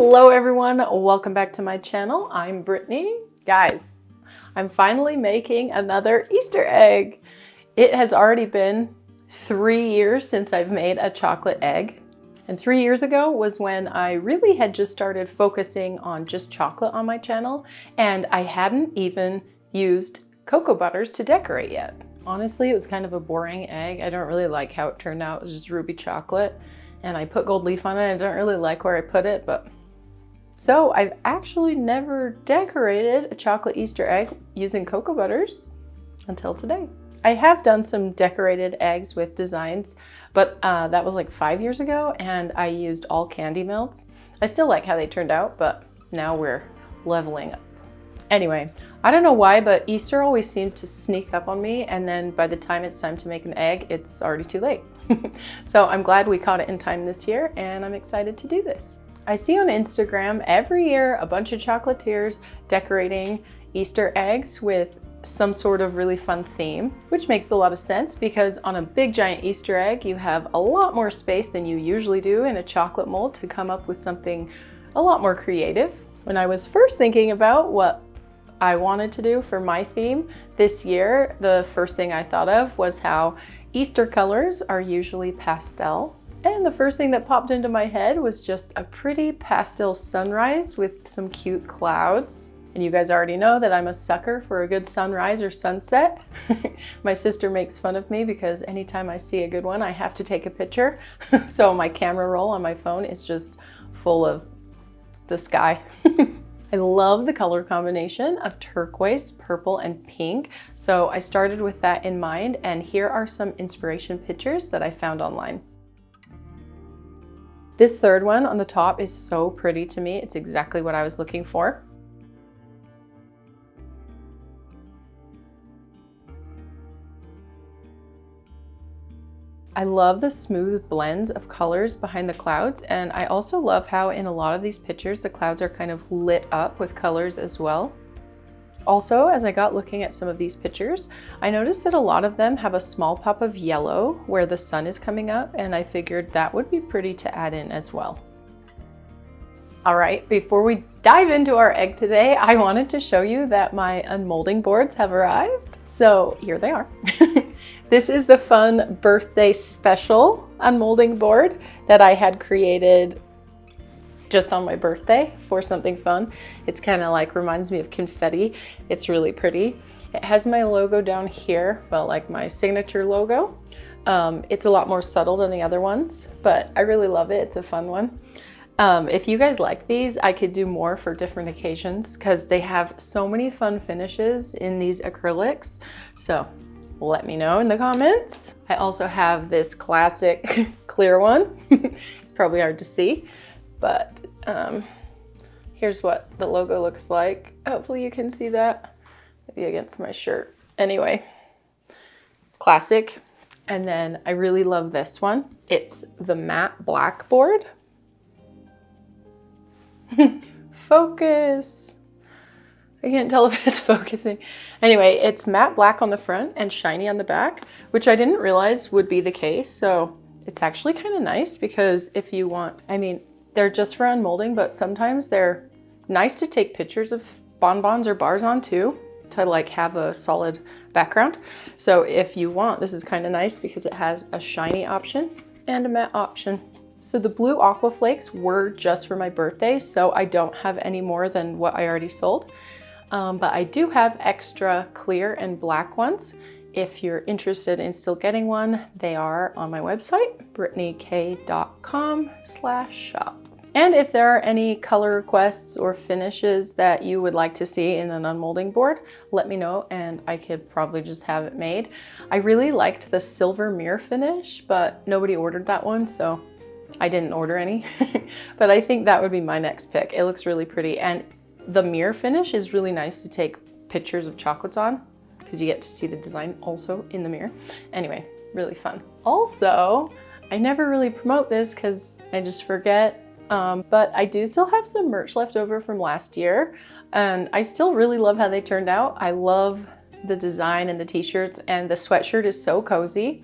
Hello everyone, welcome back to my channel. I'm Brittany. Guys, I'm finally making another Easter egg. It has already been 3 years since I've made a chocolate egg. And 3 years ago was when I really had just started focusing on just chocolate on my channel, and I hadn't even used cocoa butters to decorate yet. Honestly, it was kind of a boring egg. I don't really like how it turned out. It was just ruby chocolate. And I put gold leaf on it. I don't really like where I put it, but... So I've actually never decorated a chocolate Easter egg using cocoa butters until today. I have done some decorated eggs with designs, but that was like 5 years ago, and I used all candy melts. I still like how they turned out, but now we're leveling up. Anyway, I don't know why, but Easter always seems to sneak up on me, and then by the time it's time to make an egg, it's already too late. So I'm glad we caught it in time this year, and I'm excited to do this. I see on Instagram every year a bunch of chocolatiers decorating Easter eggs with some sort of really fun theme, which makes a lot of sense because on a big giant Easter egg, you have a lot more space than you usually do in a chocolate mold to come up with something a lot more creative. When I was first thinking about what I wanted to do for my theme this year, the first thing I thought of was how Easter colors are usually pastel. And the first thing that popped into my head was just a pretty pastel sunrise with some cute clouds. And you guys already know that I'm a sucker for a good sunrise or sunset. My sister makes fun of me because anytime I see a good one, I have to take a picture. So my camera roll on my phone is just full of the sky. I love the color combination of turquoise, purple, and pink. So I started with that in mind, and here are some inspiration pictures that I found online. This third one on the top is so pretty to me. It's exactly what I was looking for. I love the smooth blends of colors behind the clouds, and I also love how in a lot of these pictures the clouds are kind of lit up with colors as well. Also, as I got looking at some of these pictures, I noticed that a lot of them have a small pop of yellow where the sun is coming up, and I figured that would be pretty to add in as well. All right, before we dive into our egg today, I wanted to show you that my unmolding boards have arrived. So here they are. This is the fun birthday special unmolding board that I had created just on my birthday for something fun. It's kind of like reminds me of confetti. It's really pretty. It has my logo down here, well, like my signature logo. It's a lot more subtle than the other ones, but I really love it. It's a fun one. If you guys like these, I could do more for different occasions because they have so many fun finishes in these acrylics. So let me know in the comments. I also have this classic clear one. It's probably hard to see, but here's what the logo looks like. Hopefully you can see that, maybe against my shirt. Anyway, classic. And then I really love this one. It's the matte black board. Focus. I can't tell if it's focusing. Anyway, it's matte black on the front and shiny on the back, which I didn't realize would be the case. So it's actually kind of nice because if you want, I mean, they're just for unmolding, but sometimes they're nice to take pictures of bonbons or bars on too, to like have a solid background. So if you want, this is kind of nice because it has a shiny option and a matte option. So the blue aqua flakes were just for my birthday, so I don't have any more than what I already sold. But I do have extra clear and black ones. If you're interested in still getting one, they are on my website, brittanyk.com/shop. And if there are any color requests or finishes that you would like to see in an unmolding board, let me know and I could probably just have it made. I really liked the silver mirror finish, but nobody ordered that one, so I didn't order any. But I think that would be my next pick. It looks really pretty, and the mirror finish is really nice to take pictures of chocolates on because you get to see the design also in the mirror. Anyway, really fun. Also, I never really promote this because I just forget, but I do still have some merch left over from last year, and I still really love how they turned out. I love the design and the t-shirts, and the sweatshirt is so cozy.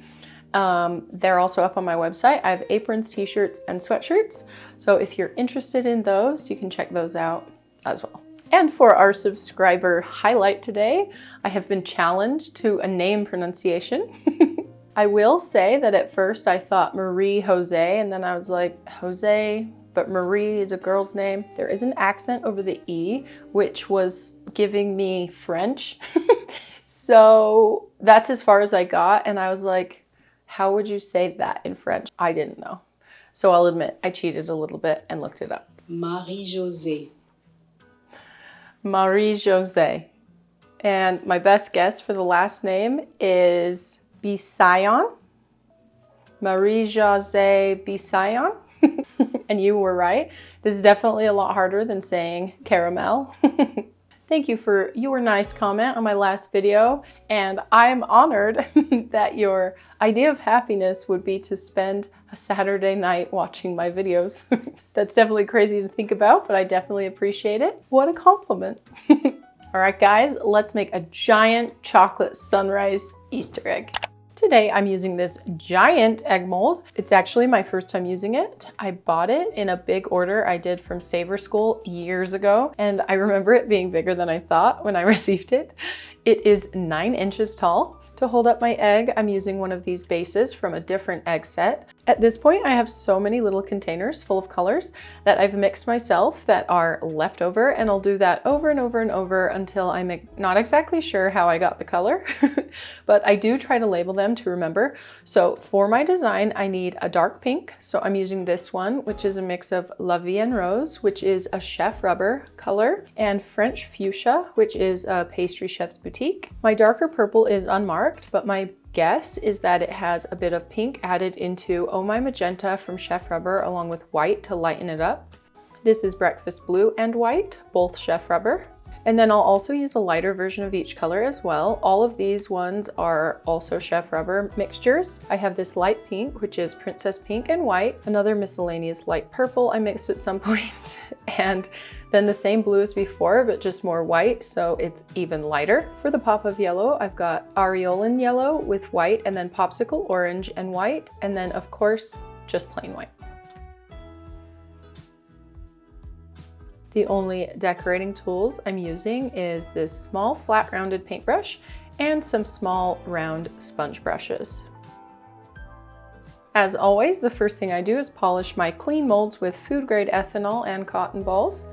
They're also up on my website. I have aprons, t-shirts, and sweatshirts. So if you're interested in those, you can check those out as well. And for our subscriber highlight today, I have been challenged to a name pronunciation. I will say that at first I thought Marie Jose, and then I was like, Jose, but Marie is a girl's name. There is an accent over the E, which was giving me French. So that's as far as I got. And I was like, how would you say that in French? I didn't know. So I'll admit I cheated a little bit and looked it up. Marie-Josée. Marie-Josée. And my best guess for the last name is Bissayon. Marie-Josée Bissayon. And you were right. This is definitely a lot harder than saying caramel. Thank you for your nice comment on my last video. And I'm honored that your idea of happiness would be to spend a Saturday night watching my videos. That's definitely crazy to think about, but I definitely appreciate it. What a compliment. All right, guys, let's make a giant chocolate sunrise Easter egg. Today, I'm using this giant egg mold. It's actually my first time using it. I bought it in a big order I did from Saver School years ago, and I remember it being bigger than I thought when I received it. It is 9 inches tall. To hold up my egg, I'm using one of these bases from a different egg set. At this point, I have so many little containers full of colors that I've mixed myself that are left over, and I'll do that over and over and over until I'm not exactly sure how I got the color, but I do try to label them to remember. So for my design, I need a dark pink. So I'm using this one, which is a mix of La Vie en Rose, which is a chef rubber color, and French fuchsia, which is a pastry chef's boutique. My darker purple is unmarked, but my guess is that it has a bit of pink added into Oh My Magenta from Chef Rubber along with white to lighten it up. This is Breakfast Blue and white, both Chef Rubber. And then I'll also use a lighter version of each color as well. All of these ones are also Chef Rubber mixtures. I have this light pink, which is Princess Pink and white, another miscellaneous light purple I mixed at some point, and then the same blue as before, but just more white, so it's even lighter. For the pop of yellow, I've got Aureolin yellow with white, and then popsicle orange and white, and then of course, just plain white. The only decorating tools I'm using is this small flat rounded paintbrush and some small round sponge brushes. As always, the first thing I do is polish my clean molds with food grade ethanol and cotton balls.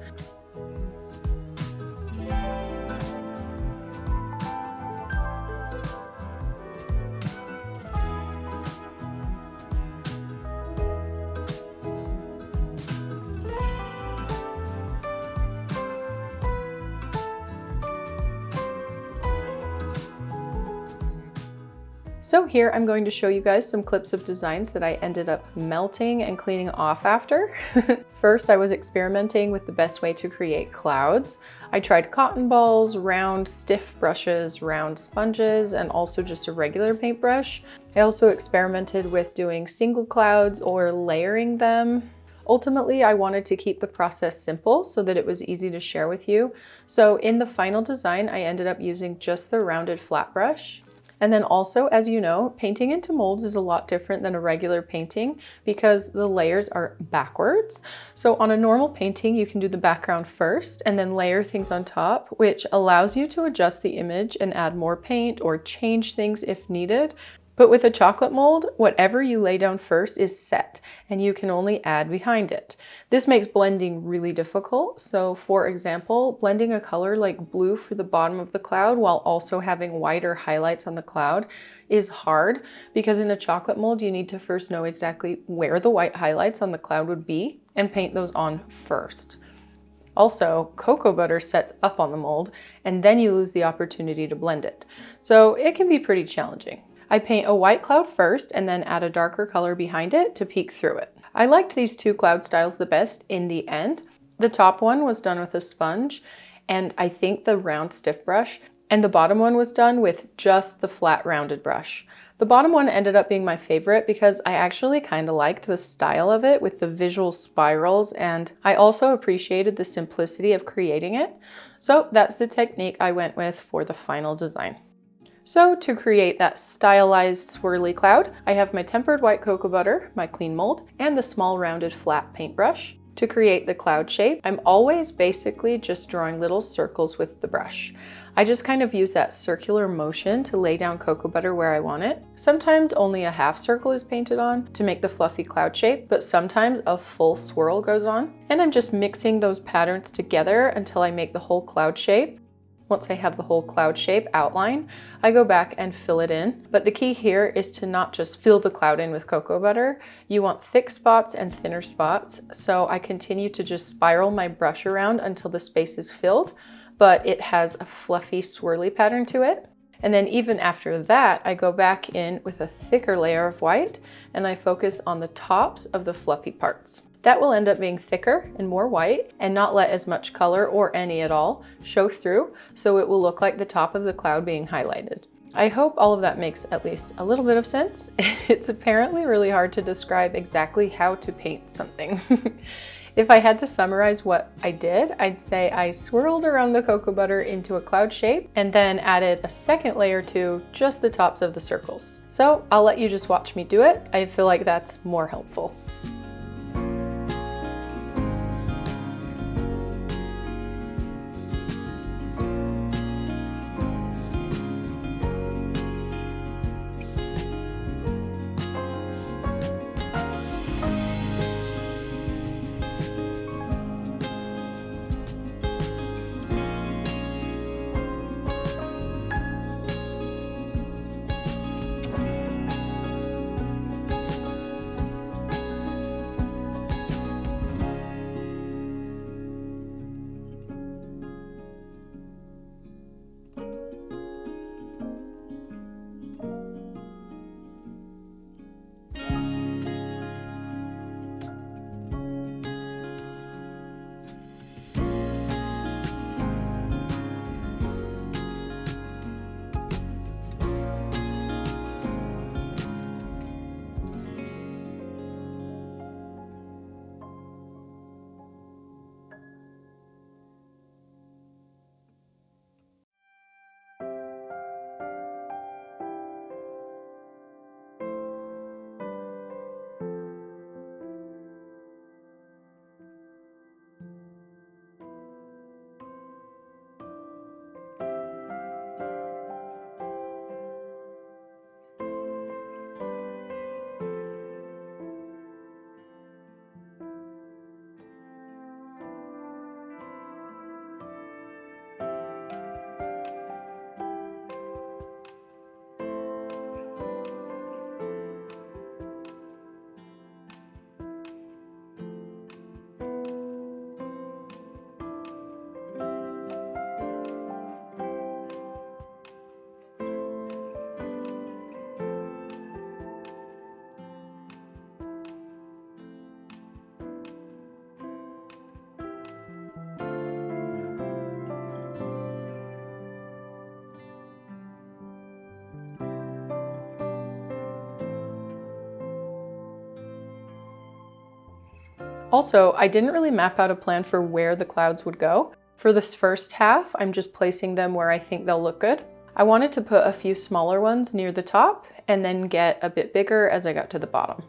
So here I'm going to show you guys some clips of designs that I ended up melting and cleaning off after. First, I was experimenting with the best way to create clouds. I tried cotton balls, round stiff brushes, round sponges, and also just a regular paintbrush. I also experimented with doing single clouds or layering them. Ultimately, I wanted to keep the process simple so that it was easy to share with you. So in the final design, I ended up using just the rounded flat brush. And then also, as you know, painting into molds is a lot different than a regular painting because the layers are backwards. So on a normal painting, you can do the background first and then layer things on top, which allows you to adjust the image and add more paint or change things if needed. But with a chocolate mold, whatever you lay down first is set and you can only add behind it. This makes blending really difficult. So for example, blending a color like blue for the bottom of the cloud while also having whiter highlights on the cloud is hard because in a chocolate mold, you need to first know exactly where the white highlights on the cloud would be and paint those on first. Also, cocoa butter sets up on the mold and then you lose the opportunity to blend it. So it can be pretty challenging. I paint a white cloud first and then add a darker color behind it to peek through it. I liked these two cloud styles the best in the end. The top one was done with a sponge and I think the round stiff brush, and the bottom one was done with just the flat rounded brush. The bottom one ended up being my favorite because I actually kind of liked the style of it with the visual spirals, and I also appreciated the simplicity of creating it. So that's the technique I went with for the final design. So to create that stylized swirly cloud, I have my tempered white cocoa butter, my clean mold, and the small rounded flat paintbrush. To create the cloud shape, I'm always basically just drawing little circles with the brush. I just kind of use that circular motion to lay down cocoa butter where I want it. Sometimes only a half circle is painted on to make the fluffy cloud shape, but sometimes a full swirl goes on. And I'm just mixing those patterns together until I make the whole cloud shape. Once I have the whole cloud shape outline, I go back and fill it in. But the key here is to not just fill the cloud in with cocoa butter. You want thick spots and thinner spots. So I continue to just spiral my brush around until the space is filled, but it has a fluffy swirly pattern to it. And then even after that, I go back in with a thicker layer of white and I focus on the tops of the fluffy parts. That will end up being thicker and more white and not let as much color or any at all show through, so it will look like the top of the cloud being highlighted. I hope all of that makes at least a little bit of sense. It's apparently really hard to describe exactly how to paint something. If I had to summarize what I did, I'd say I swirled around the cocoa butter into a cloud shape and then added a second layer to just the tops of the circles. So I'll let you just watch me do it. I feel like that's more helpful. Also, I didn't really map out a plan for where the clouds would go. For this first half, I'm just placing them where I think they'll look good. I wanted to put a few smaller ones near the top and then get a bit bigger as I got to the bottom.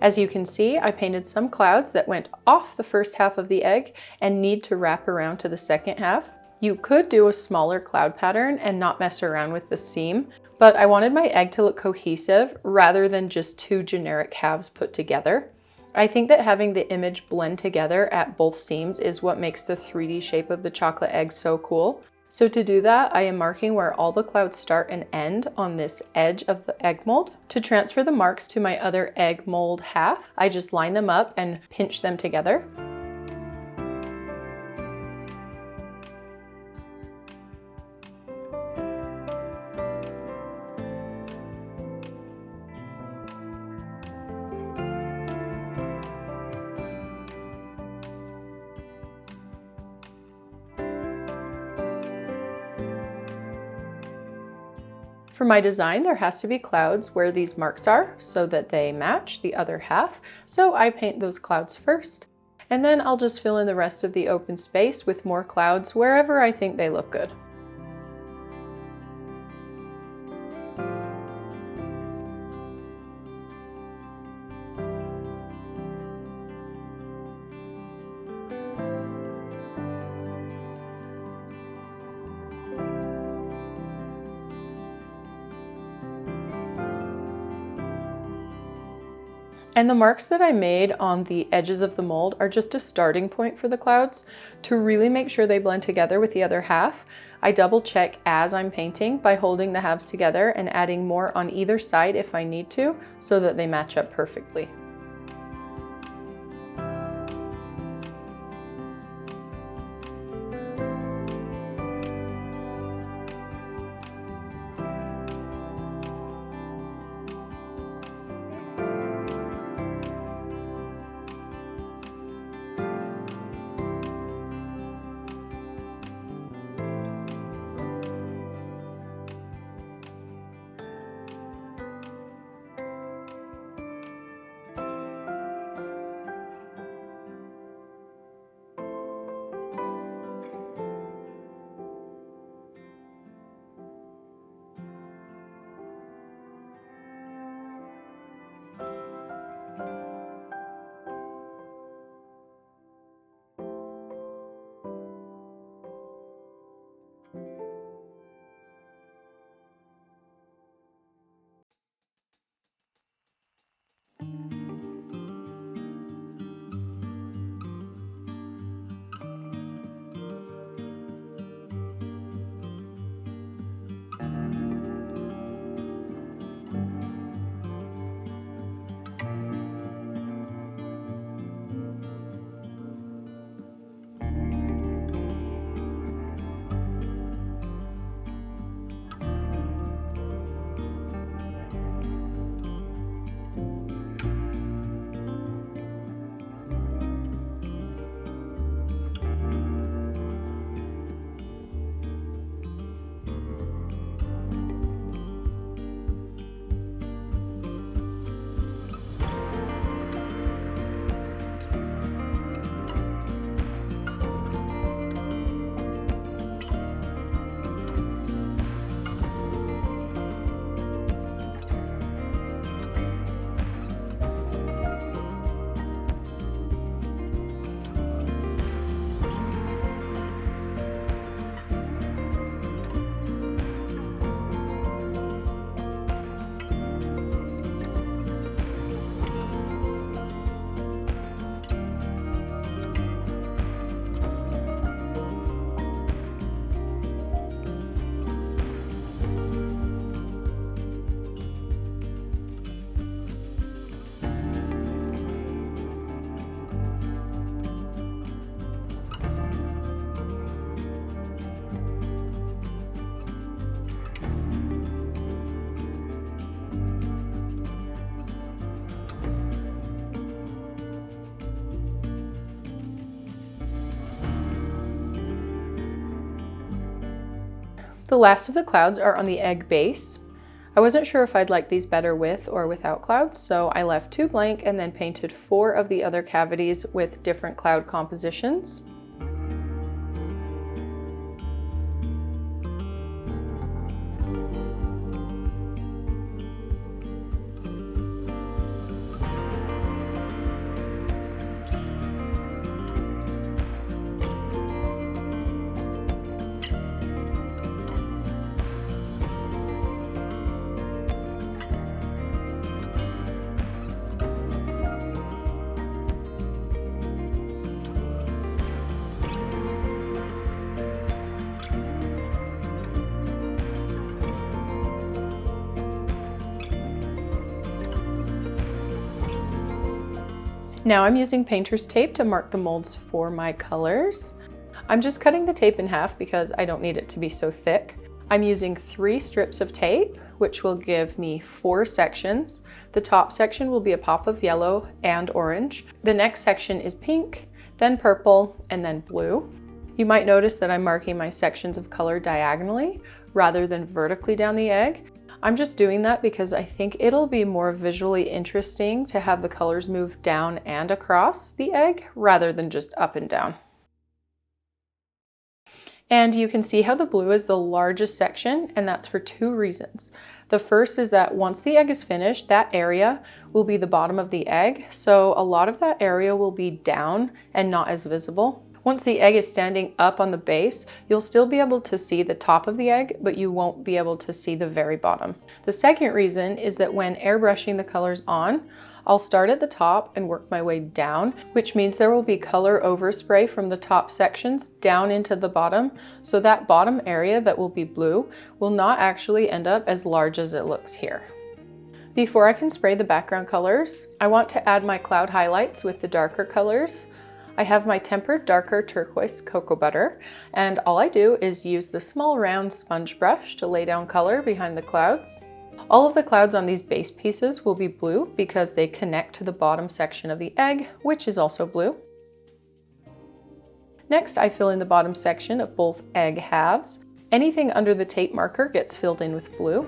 As you can see, I painted some clouds that went off the first half of the egg and need to wrap around to the second half. You could do a smaller cloud pattern and not mess around with the seam, but I wanted my egg to look cohesive rather than just two generic halves put together. I think that having the image blend together at both seams is what makes the 3D shape of the chocolate egg so cool. So to do that, I am marking where all the clouds start and end on this edge of the egg mold. To transfer the marks to my other egg mold half, I just line them up and pinch them together. For my design, there has to be clouds where these marks are so that they match the other half. So I paint those clouds first, and then I'll just fill in the rest of the open space with more clouds wherever I think they look good. And the marks that I made on the edges of the mold are just a starting point for the clouds. To really make sure they blend together with the other half, I double check as I'm painting by holding the halves together and adding more on either side if I need to, so that they match up perfectly. The last of the clouds are on the egg base. I wasn't sure if I'd like these better with or without clouds, so I left 2 blank and then painted 4 of the other cavities with different cloud compositions. Now I'm using painter's tape to mark the molds for my colors. I'm just cutting the tape in half because I don't need it to be so thick. I'm using 3 strips of tape, which will give me 4 sections. The top section will be a pop of yellow and orange. The next section is pink, then purple, and then blue. You might notice that I'm marking my sections of color diagonally rather than vertically down the egg. I'm just doing that because I think it'll be more visually interesting to have the colors move down and across the egg rather than just up and down. And you can see how the blue is the largest section, and that's for 2 reasons. The first is that once the egg is finished, that area will be the bottom of the egg, so a lot of that area will be down and not as visible. Once the egg is standing up on the base, you'll still be able to see the top of the egg, but you won't be able to see the very bottom. The second reason is that when airbrushing the colors on, I'll start at the top and work my way down, which means there will be color overspray from the top sections down into the bottom, so that bottom area that will be blue will not actually end up as large as it looks here. Before I can spray the background colors, I want to add my cloud highlights with the darker colors. I have my tempered darker turquoise cocoa butter, and all I do is use the small round sponge brush to lay down color behind the clouds. All of the clouds on these base pieces will be blue because they connect to the bottom section of the egg, which is also blue. Next, I fill in the bottom section of both egg halves. Anything under the tape marker gets filled in with blue.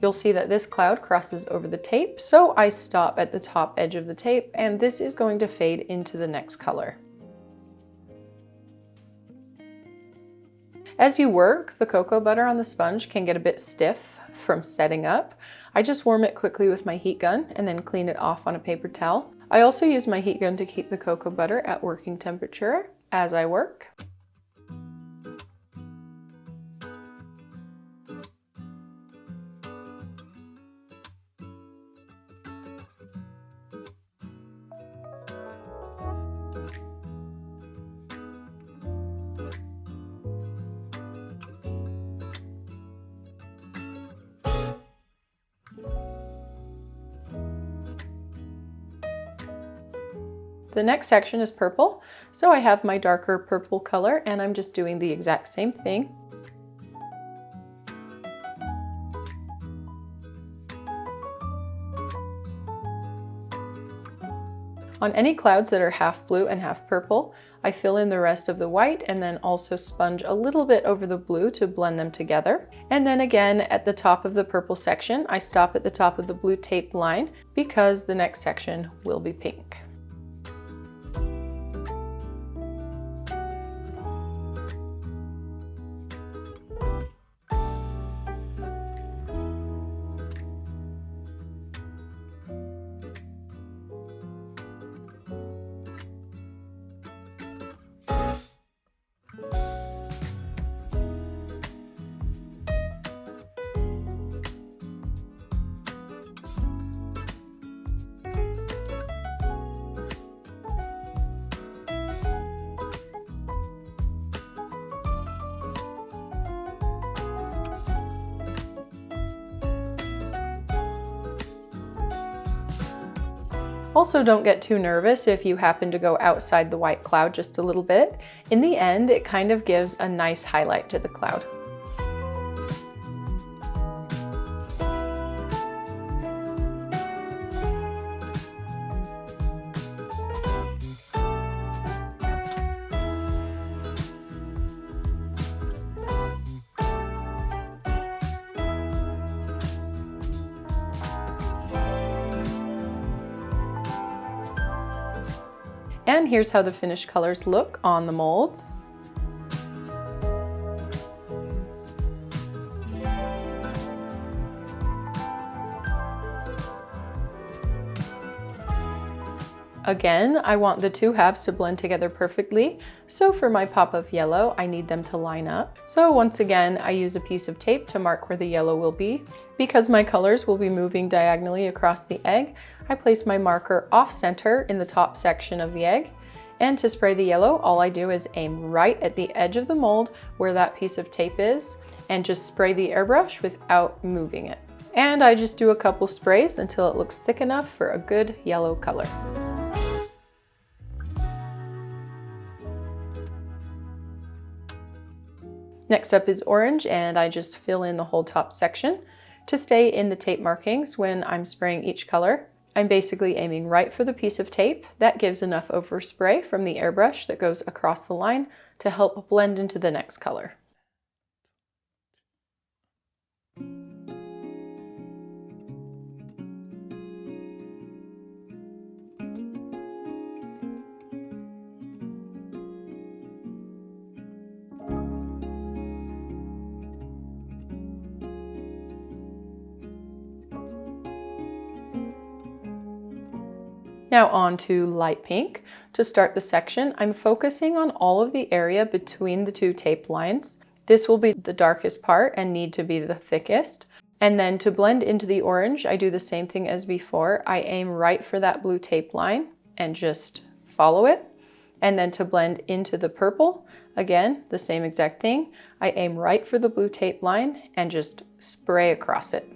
You'll see that this cloud crosses over the tape, so I stop at the top edge of the tape, and this is going to fade into the next color. As you work, the cocoa butter on the sponge can get a bit stiff from setting up. I just warm it quickly with my heat gun and then clean it off on a paper towel. I also use my heat gun to keep the cocoa butter at working temperature as I work. The next section is purple, so I have my darker purple color and I'm just doing the exact same thing. On any clouds that are half blue and half purple, I fill in the rest of the white and then also sponge a little bit over the blue to blend them together. And then again at the top of the purple section, I stop at the top of the blue tape line because the next section will be pink. Also, don't get too nervous if you happen to go outside the white cloud just a little bit. In the end, it kind of gives a nice highlight to the cloud. And here's how the finished colors look on the molds. Again, I want the two halves to blend together perfectly, so for my pop of yellow, I need them to line up. So once again, I use a piece of tape to mark where the yellow will be. Because my colors will be moving diagonally across the egg, I place my marker off center in the top section of the egg. And to spray the yellow, all I do is aim right at the edge of the mold where that piece of tape is, and just spray the airbrush without moving it. And I just do a couple sprays until it looks thick enough for a good yellow color. Next up is orange, and I just fill in the whole top section. To stay in the tape markings when I'm spraying each color, I'm basically aiming right for the piece of tape. That gives enough overspray from the airbrush that goes across the line to help blend into the next color. Now on to light pink. To start the section, I'm focusing on all of the area between the two tape lines. This will be the darkest part and need to be the thickest. And then to blend into the orange, I do the same thing as before. I aim right for that blue tape line and just follow it. And then to blend into the purple, again, the same exact thing. I aim right for the blue tape line and just spray across it.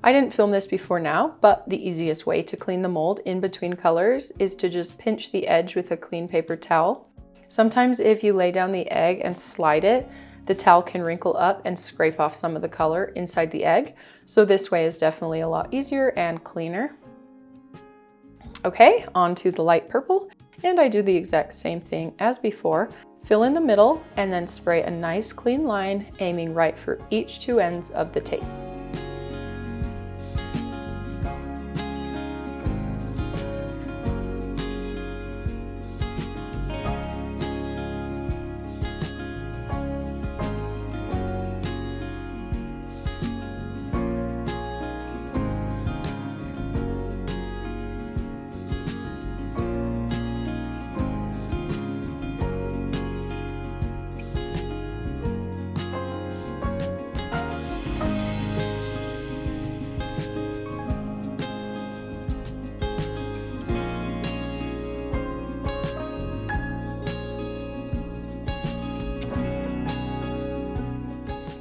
I didn't film this before now, but the easiest way to clean the mold in between colors is to just pinch the edge with a clean paper towel. Sometimes if you lay down the egg and slide it, the towel can wrinkle up and scrape off some of the color inside the egg. So this way is definitely a lot easier and cleaner. Okay, on to the light purple, and I do the exact same thing as before. Fill in the middle and then spray a nice clean line, aiming right for each two ends of the tape.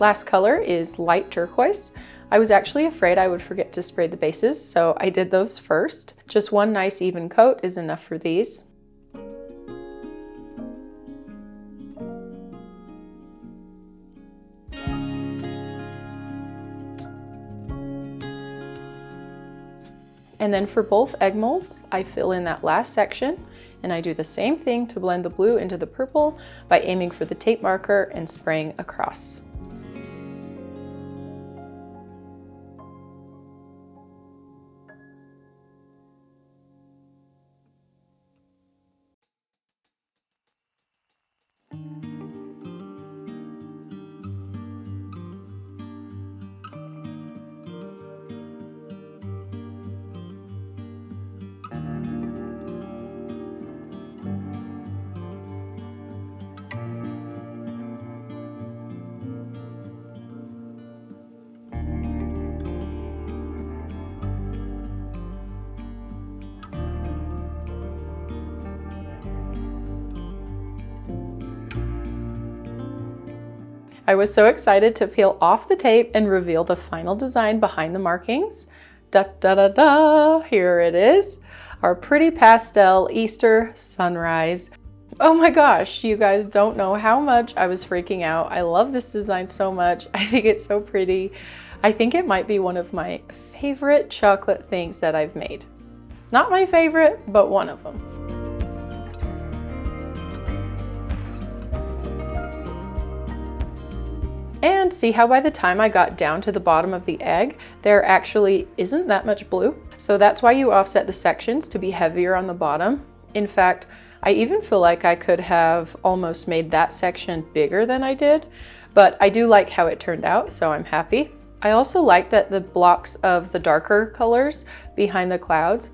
Last color is light turquoise. I was actually afraid I would forget to spray the bases, so I did those first. Just one nice even coat is enough for these. And then for both egg molds, I fill in that last section, and I do the same thing to blend the blue into the purple by aiming for the tape marker and spraying across. I was so excited to peel off the tape and reveal the final design behind the markings. Da da da da, here it is. Our pretty pastel Easter sunrise. Oh my gosh, you guys don't know how much I was freaking out. I love this design so much. I think it's so pretty. I think it might be one of my favorite chocolate things that I've made. Not my favorite, but one of them. And see how by the time I got down to the bottom of the egg, there actually isn't that much blue. So that's why you offset the sections to be heavier on the bottom. In fact, I even feel like I could have almost made that section bigger than I did, but I do like how it turned out, so I'm happy. I also like that the blocks of the darker colors behind the clouds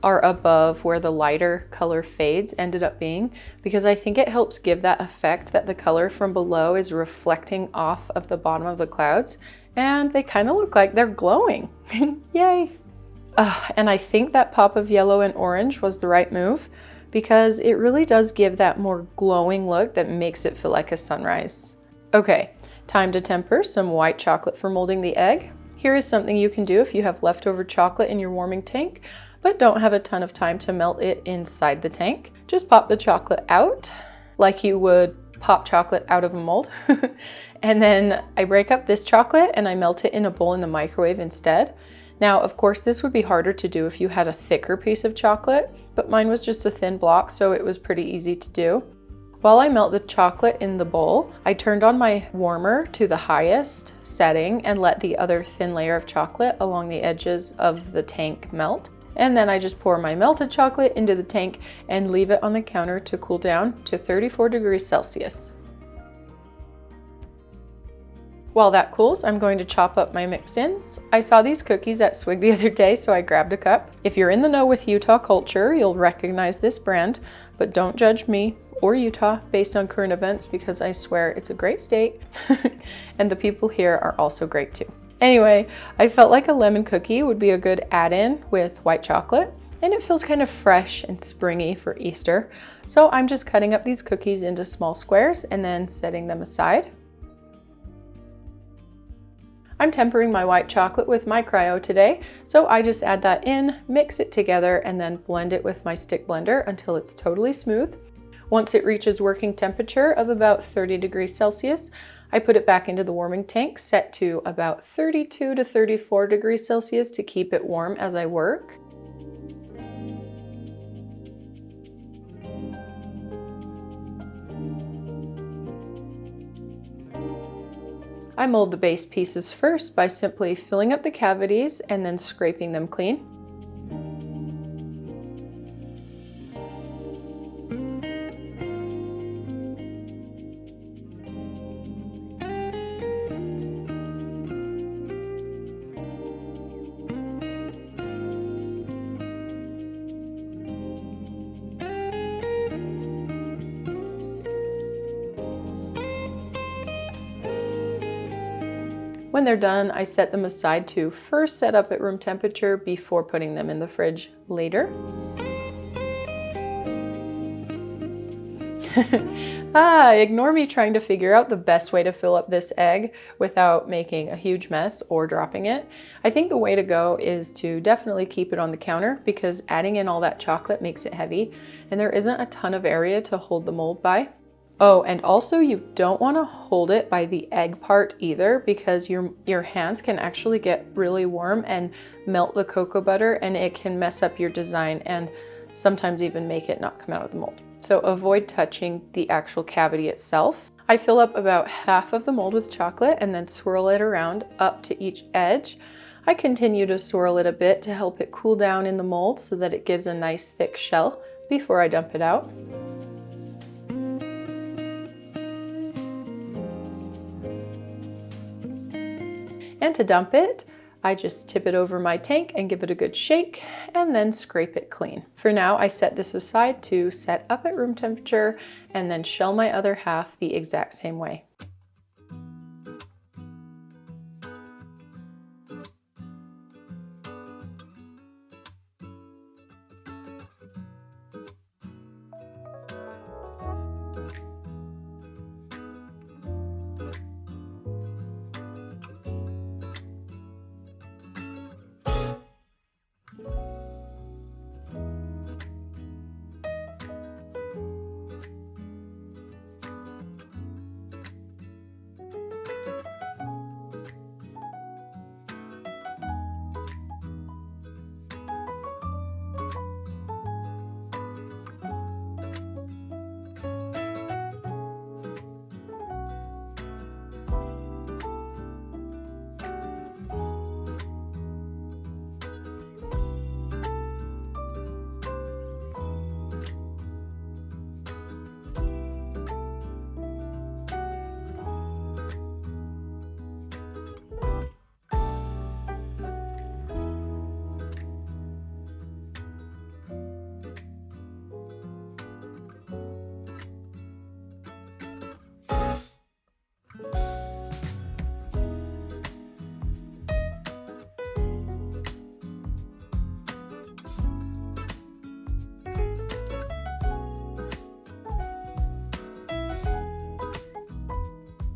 are above where the lighter color fades ended up being, because I think it helps give that effect that the color from below is reflecting off of the bottom of the clouds, and they kind of look like they're glowing. Yay! And I think that pop of yellow and orange was the right move, because it really does give that more glowing look that makes it feel like a sunrise. Okay, time to temper some white chocolate for molding the egg. Here is something you can do if you have leftover chocolate in your warming tank, but don't have a ton of time to melt it inside the tank. Just pop the chocolate out like you would pop chocolate out of a mold. And then I break up this chocolate and I melt it in a bowl in the microwave instead. Now, of course, this would be harder to do if you had a thicker piece of chocolate, but mine was just a thin block, so it was pretty easy to do. While I melt the chocolate in the bowl, I turned on my warmer to the highest setting and let the other thin layer of chocolate along the edges of the tank melt. And then I just pour my melted chocolate into the tank and leave it on the counter to cool down to 34 degrees Celsius. While that cools, I'm going to chop up my mix-ins. I saw these cookies at Swig the other day, so I grabbed a cup. If you're in the know with Utah culture, you'll recognize this brand, but don't judge me or Utah based on current events, because I swear it's a great state and the people here are also great too. Anyway, I felt like a lemon cookie would be a good add-in with white chocolate, and it feels kind of fresh and springy for Easter. So I'm just cutting up these cookies into small squares and then setting them aside. I'm tempering my white chocolate with my cryo today, so I just add that in, mix it together, and then blend it with my stick blender until it's totally smooth. Once it reaches working temperature of about 30 degrees Celsius, I put it back into the warming tank set to about 32 to 34 degrees Celsius to keep it warm as I work. I mold the base pieces first by simply filling up the cavities and then scraping them clean. When they're done, I set them aside to first set up at room temperature before putting them in the fridge later. Ignore me trying to figure out the best way to fill up this egg without making a huge mess or dropping it. I think the way to go is to definitely keep it on the counter, because adding in all that chocolate makes it heavy and there isn't a ton of area to hold the mold by. Oh, and also you don't want to hold it by the egg part either, because your hands can actually get really warm and melt the cocoa butter, and it can mess up your design and sometimes even make it not come out of the mold. So avoid touching the actual cavity itself. I fill up about half of the mold with chocolate and then swirl it around up to each edge. I continue to swirl it a bit to help it cool down in the mold so that it gives a nice thick shell before I dump it out. And to dump it, I just tip it over my tank and give it a good shake and then scrape it clean. For now, I set this aside to set up at room temperature and then shell my other half the exact same way.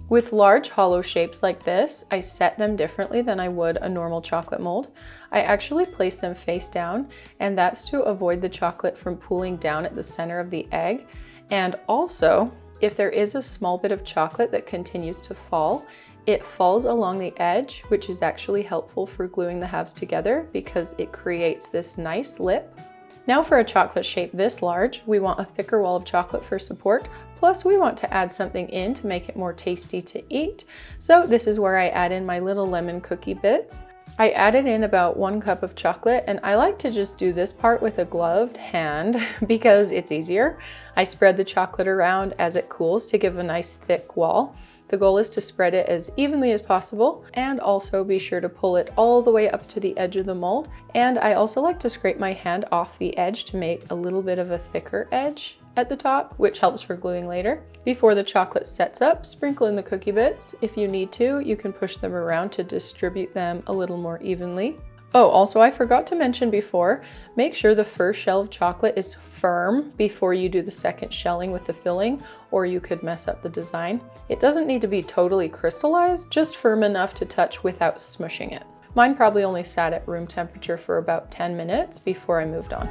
With large hollow shapes like this, I set them differently than I would a normal chocolate mold. I actually place them face down, and that's to avoid the chocolate from pooling down at the center of the egg. And also, if there is a small bit of chocolate that continues to fall, it falls along the edge, which is actually helpful for gluing the halves together because it creates this nice lip. Now for a chocolate shape this large, we want a thicker wall of chocolate for support, plus we want to add something in to make it more tasty to eat. So this is where I add in my little lemon cookie bits. I added in about 1 cup of chocolate, and I like to just do this part with a gloved hand because it's easier. I spread the chocolate around as it cools to give a nice thick wall. The goal is to spread it as evenly as possible, and also be sure to pull it all the way up to the edge of the mold. And I also like to scrape my hand off the edge to make a little bit of a thicker edge at the top, which helps for gluing later. Before the chocolate sets up, sprinkle in the cookie bits. If you need to, you can push them around to distribute them a little more evenly. Oh, also I forgot to mention before, make sure the first shell of chocolate is firm before you do the second shelling with the filling, or you could mess up the design. It doesn't need to be totally crystallized, just firm enough to touch without smushing it. Mine probably only sat at room temperature for about 10 minutes before I moved on.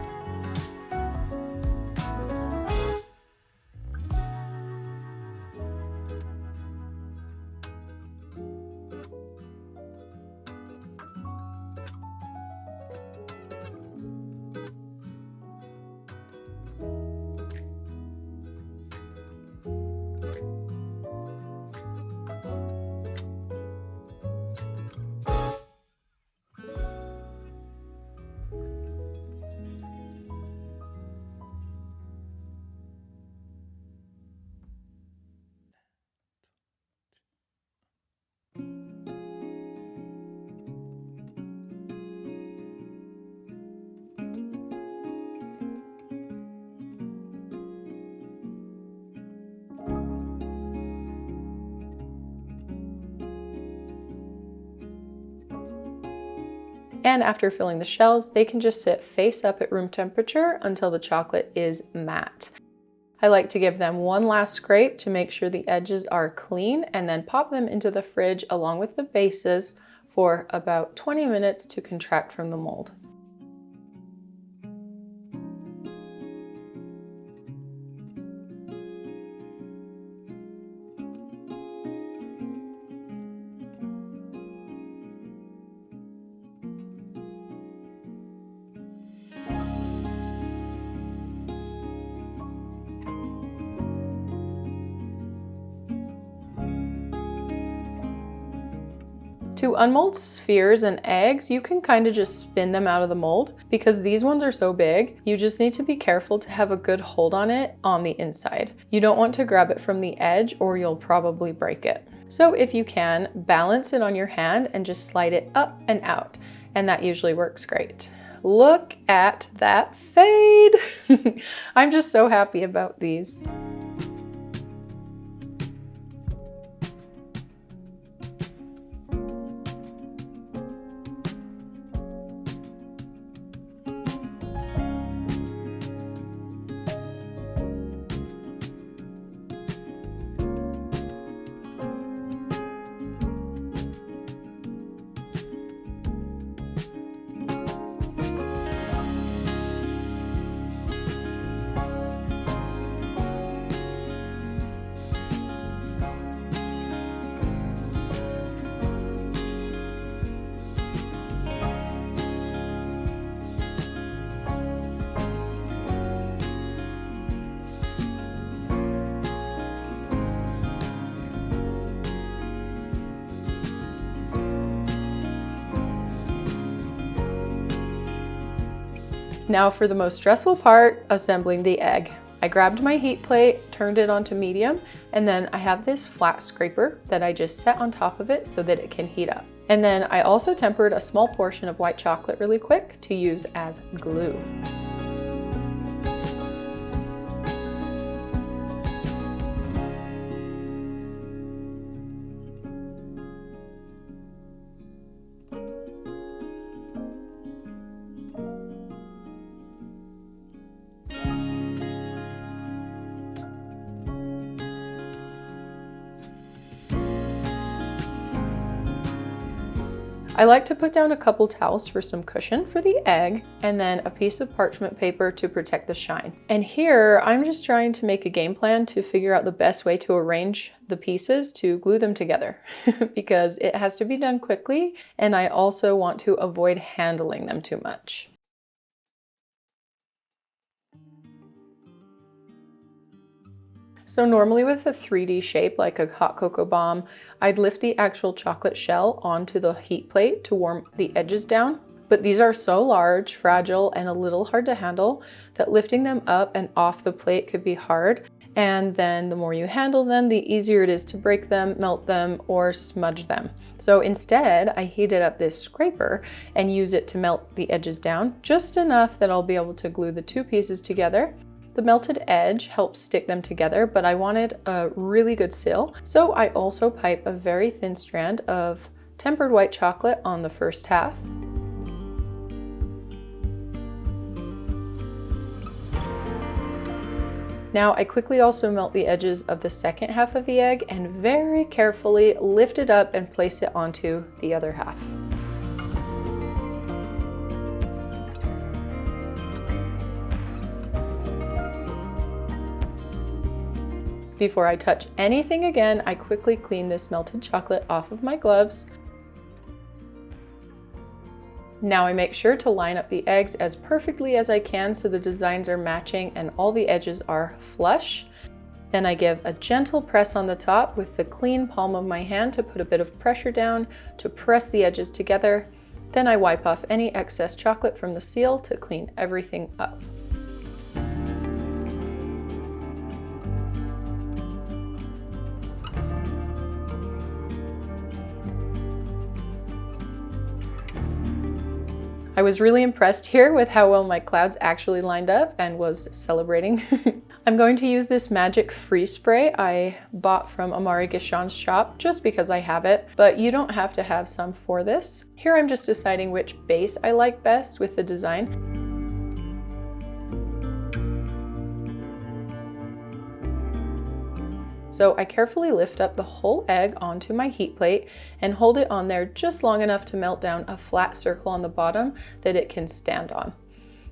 And after filling the shells, they can just sit face up at room temperature until the chocolate is matte. I like to give them one last scrape to make sure the edges are clean, and then pop them into the fridge along with the bases for about 20 minutes to contract from the mold. To unmold spheres and eggs, you can kind of just spin them out of the mold. Because these ones are so big, you just need to be careful to have a good hold on it on the inside. You don't want to grab it from the edge or you'll probably break it. So if you can, balance it on your hand and just slide it up and out, and that usually works great. Look at that fade! I'm just so happy about these. Now for the most stressful part, assembling the egg. I grabbed my heat plate, turned it onto medium, and then I have this flat scraper that I just set on top of it so that it can heat up. And then I also tempered a small portion of white chocolate really quick to use as glue. I like to put down a couple towels for some cushion for the egg, and then a piece of parchment paper to protect the shine. And here, I'm just trying to make a game plan to figure out the best way to arrange the pieces to glue them together because it has to be done quickly, and I also want to avoid handling them too much. So normally with a 3D shape like a hot cocoa bomb, I'd lift the actual chocolate shell onto the heat plate to warm the edges down. But these are so large, fragile, and a little hard to handle that lifting them up and off the plate could be hard. And then the more you handle them, the easier it is to break them, melt them, or smudge them. So instead, I heated up this scraper and use it to melt the edges down, just enough that I'll be able to glue the two pieces together. The melted edge helps stick them together, but I wanted a really good seal, so I also pipe a very thin strand of tempered white chocolate on the first half. Now I quickly also melt the edges of the second half of the egg and very carefully lift it up and place it onto the other half. Before I touch anything again, I quickly clean this melted chocolate off of my gloves. Now I make sure to line up the eggs as perfectly as I can so the designs are matching and all the edges are flush. Then I give a gentle press on the top with the clean palm of my hand to put a bit of pressure down to press the edges together. Then I wipe off any excess chocolate from the seal to clean everything up. I was really impressed here with how well my clouds actually lined up and was celebrating. I'm going to use this magic freeze spray I bought from Amari Gishon's shop just because I have it, but you don't have to have some for this. Here I'm just deciding which base I like best with the design. So I carefully lift up the whole egg onto my heat plate and hold it on there just long enough to melt down a flat circle on the bottom that it can stand on.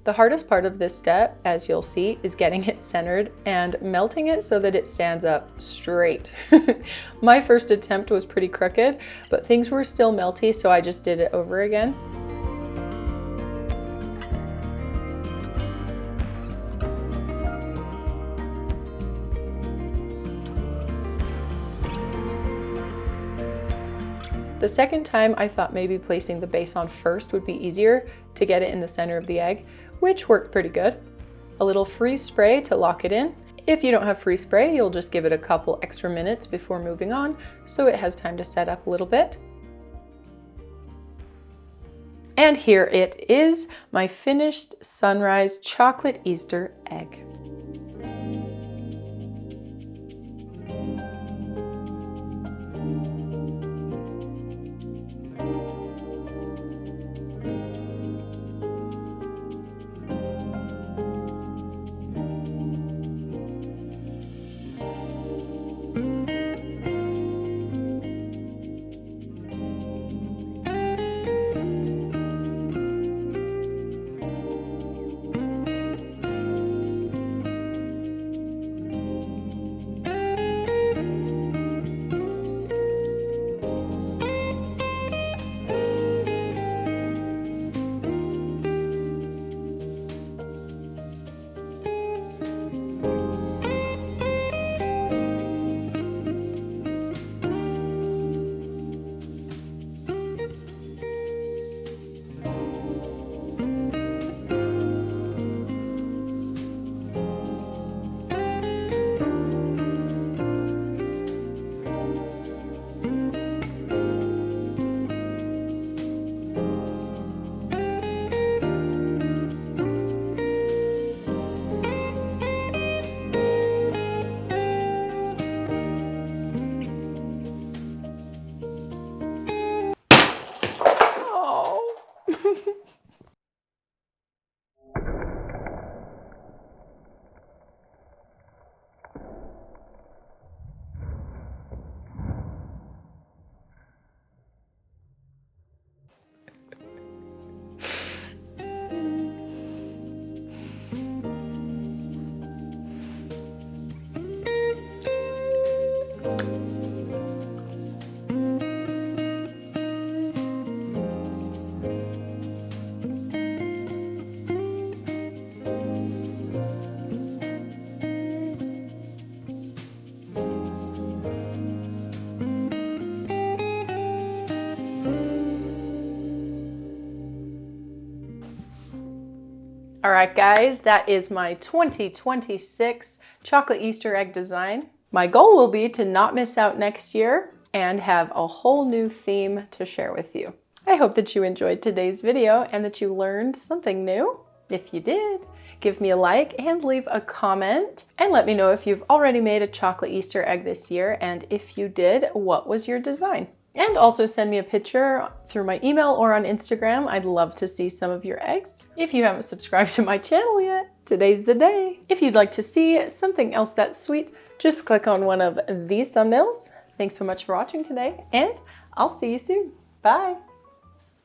The hardest part of this step, as you'll see, is getting it centered and melting it so that it stands up straight. My first attempt was pretty crooked, but things were still melty, so I just did it over again. The second time, I thought maybe placing the base on first would be easier to get it in the center of the egg, which worked pretty good. A little freeze spray to lock it in. If you don't have freeze spray, you'll just give it a couple extra minutes before moving on, so it has time to set up a little bit. And here it is, my finished sunrise chocolate Easter egg. All right, guys, that is my 2026 chocolate Easter egg design. My goal will be to not miss out next year and have a whole new theme to share with you. I hope that you enjoyed today's video and that you learned something new. If you did, give me a like and leave a comment and let me know if you've already made a chocolate Easter egg this year, and if you did, what was your design? And also send me a picture through my email or on Instagram. I'd love to see some of your eggs. If you haven't subscribed to my channel yet, today's the day. If you'd like to see something else that's sweet, just click on one of these thumbnails. Thanks so much for watching today, and I'll see you soon. Bye.